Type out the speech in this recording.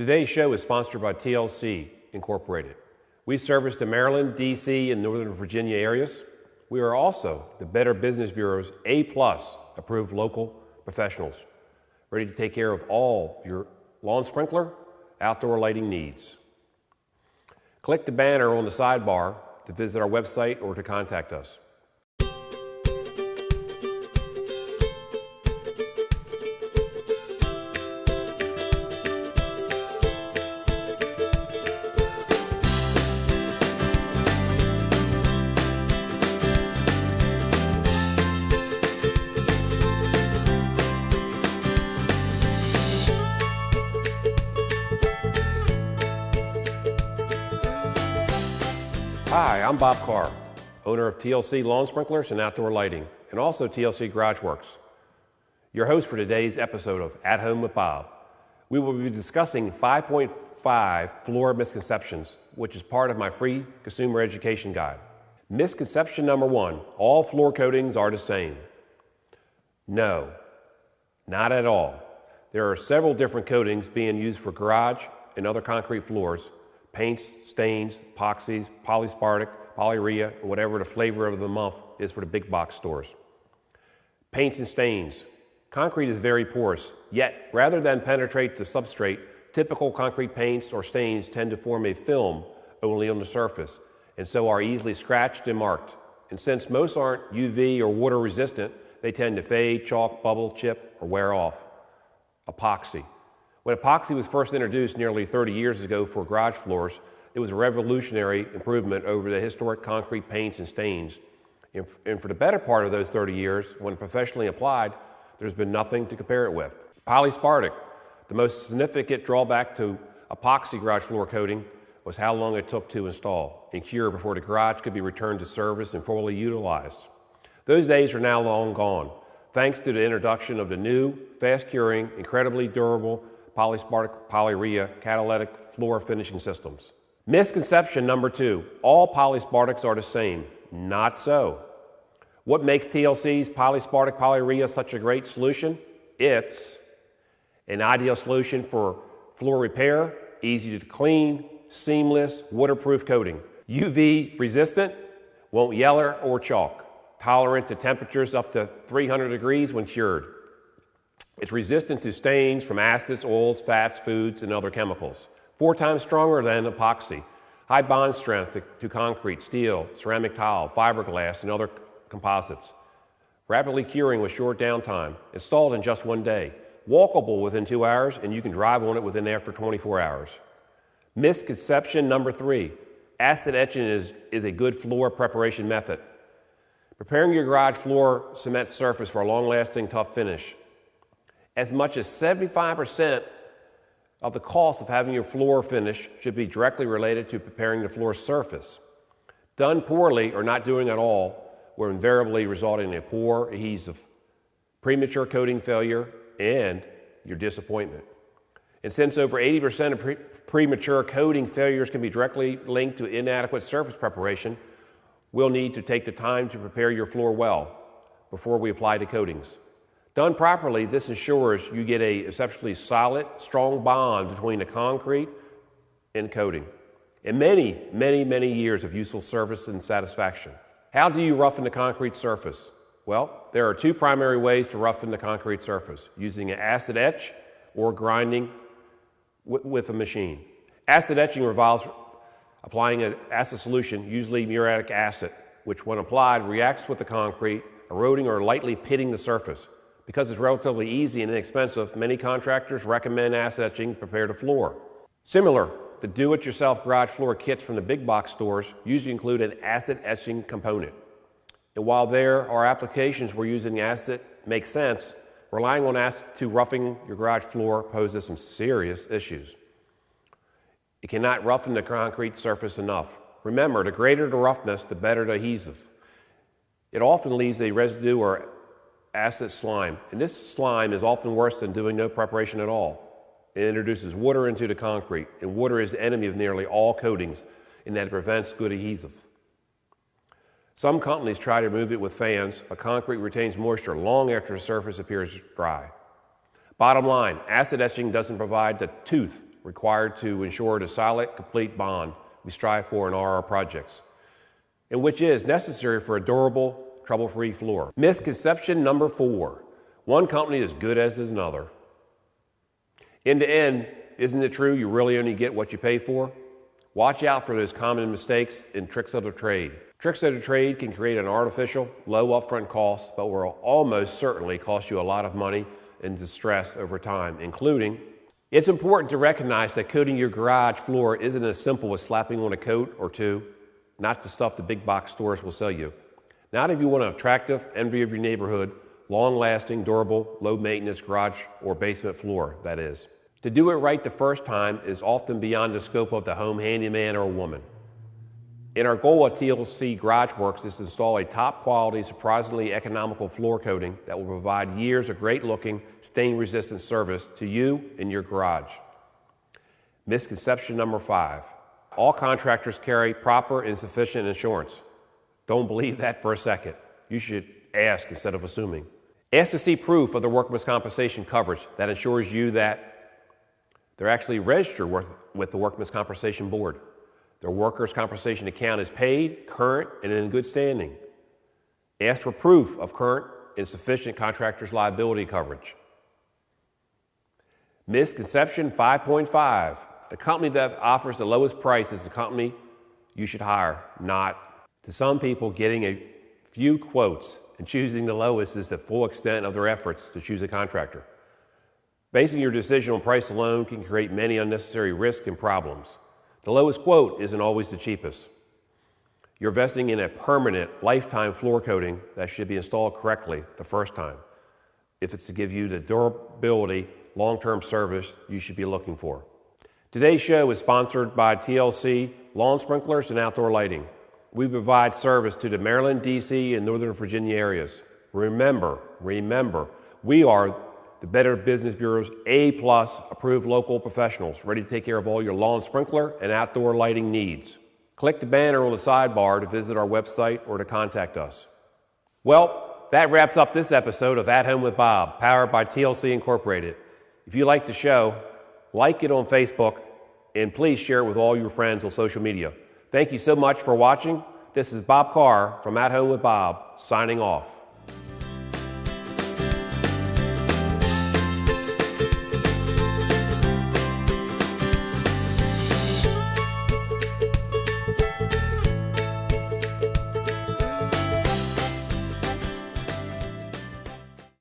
Today's show is sponsored by TLC Incorporated. We service the Maryland, D.C., and Northern Virginia areas. We are also the Better Business Bureau's A+ approved local professionals, ready to take care of all your lawn sprinkler, outdoor lighting needs. Click the banner on the sidebar to visit our website or to contact us. Hi, I'm Bob Carr, owner of TLC Lawn Sprinklers and Outdoor Lighting, and also TLC Garage Works. Your host for today's episode of At Home with Bob. We will be discussing 5.5 floor misconceptions, which is part of my free consumer education guide. Misconception number 1, all floor coatings are the same. No, not at all. There are several different coatings being used for garage and other concrete floors. Paints, stains, epoxies, polyspartic, polyurea, and whatever the flavor of the month is for the big box stores. Paints and stains. Concrete is very porous, yet rather than penetrate the substrate, typical concrete paints or stains tend to form a film only on the surface, and so are easily scratched and marked. And since most aren't UV or water resistant, they tend to fade, chalk, bubble, chip, or wear off. Epoxy. When epoxy was first introduced nearly 30 years ago for garage floors, it was a revolutionary improvement over the historic concrete paints and stains. And for the better part of those 30 years, when professionally applied, there's been nothing to compare it with. Polyspartic. The most significant drawback to epoxy garage floor coating was how long it took to install and cure before the garage could be returned to service and fully utilized. Those days are now long gone, thanks to the introduction of the new, fast-curing, incredibly durable polyspartic polyurea catalytic floor finishing systems. Misconception number 2, all polyspartics are the same. Not so. What makes TLC's polyspartic polyurea such a great solution? It's an ideal solution for floor repair, easy to clean, seamless, waterproof coating. UV resistant, won't yellow or chalk, tolerant to temperatures up to 300 degrees when cured. It's resistant to stains from acids, oils, fats, foods, and other chemicals. 4 times stronger than epoxy. High bond strength to concrete, steel, ceramic tile, fiberglass, and other composites. Rapidly curing with short downtime. Installed in just 1 day. Walkable within 2 hours, and you can drive on it within after 24 hours. Misconception number 3. Acid etching is a good floor preparation method. Preparing your garage floor cement surface for a long-lasting, tough finish. As much as 75% of the cost of having your floor finish should be directly related to preparing the floor surface. Done poorly or not doing at all will invariably result in a poor adhesive, premature coating failure, and your disappointment. And since over 80% of premature coating failures can be directly linked to inadequate surface preparation, we'll need to take the time to prepare your floor well before we apply the coatings. Done properly, this ensures you get a exceptionally solid, strong bond between the concrete and coating, and many, many, many years of useful service and satisfaction. How do you roughen the concrete surface? Well, there are 2 primary ways to roughen the concrete surface, using an acid etch or grinding with a machine. Acid etching involves applying an acid solution, usually muriatic acid, which when applied reacts with the concrete, eroding or lightly pitting the surface. Because it's relatively easy and inexpensive, many contractors recommend acid etching to prepare the floor. Similar, the do-it-yourself garage floor kits from the big box stores usually include an acid etching component. And while there are applications where using acid makes sense, relying on acid to roughing your garage floor poses some serious issues. It cannot roughen the concrete surface enough. Remember, the greater the roughness, the better the adhesive. It often leaves a residue or acid slime, and this slime is often worse than doing no preparation at all. It introduces water into the concrete, and water is the enemy of nearly all coatings in that it prevents good adhesive. Some companies try to remove it with fans, but concrete retains moisture long after the surface appears dry. Bottom line, acid etching doesn't provide the tooth required to ensure the solid, complete bond we strive for in all our projects, and which is necessary for a durable, trouble-free floor. Misconception number 4. One company is good as another. In the end, isn't it true you really only get what you pay for? Watch out for those common mistakes and tricks of the trade. Tricks of the trade can create an artificial, low upfront cost, but will almost certainly cost you a lot of money and distress over time, including, it's important to recognize that coating your garage floor isn't as simple as slapping on a coat or two, not the stuff the big box stores will sell you. Not if you want an attractive, envy of your neighborhood, long-lasting, durable, low-maintenance garage or basement floor, that is. To do it right the first time is often beyond the scope of the home handyman or woman. And our goal at TLC Garage Works is to install a top-quality, surprisingly economical floor coating that will provide years of great-looking, stain-resistant service to you and your garage. Misconception number 5. All contractors carry proper and sufficient insurance. Don't believe that for a second. You should ask instead of assuming. Ask to see proof of the workman's compensation coverage that ensures you that they're actually registered with the Workmen's Compensation Board. Their workers' compensation account is paid, current, and in good standing. Ask for proof of current and sufficient contractor's liability coverage. Misconception 5.5. The company that offers the lowest price is the company you should hire, not. To some people, getting a few quotes and choosing the lowest is the full extent of their efforts to choose a contractor. Basing your decision on price alone can create many unnecessary risks and problems. The lowest quote isn't always the cheapest. You're investing in a permanent, lifetime floor coating that should be installed correctly the first time, if it's to give you the durability, long-term service you should be looking for. Today's show is sponsored by TLC Lawn Sprinklers and Outdoor Lighting. We provide service to the Maryland, D.C., and Northern Virginia areas. Remember, we are the Better Business Bureau's A+ approved local professionals, ready to take care of all your lawn sprinkler and outdoor lighting needs. Click the banner on the sidebar to visit our website or to contact us. Well, that wraps up this episode of At Home with Bob, powered by TLC Incorporated. If you like the show, like it on Facebook, and please share it with all your friends on social media. Thank you so much for watching. This is Bob Carr from At Home with Bob, signing off.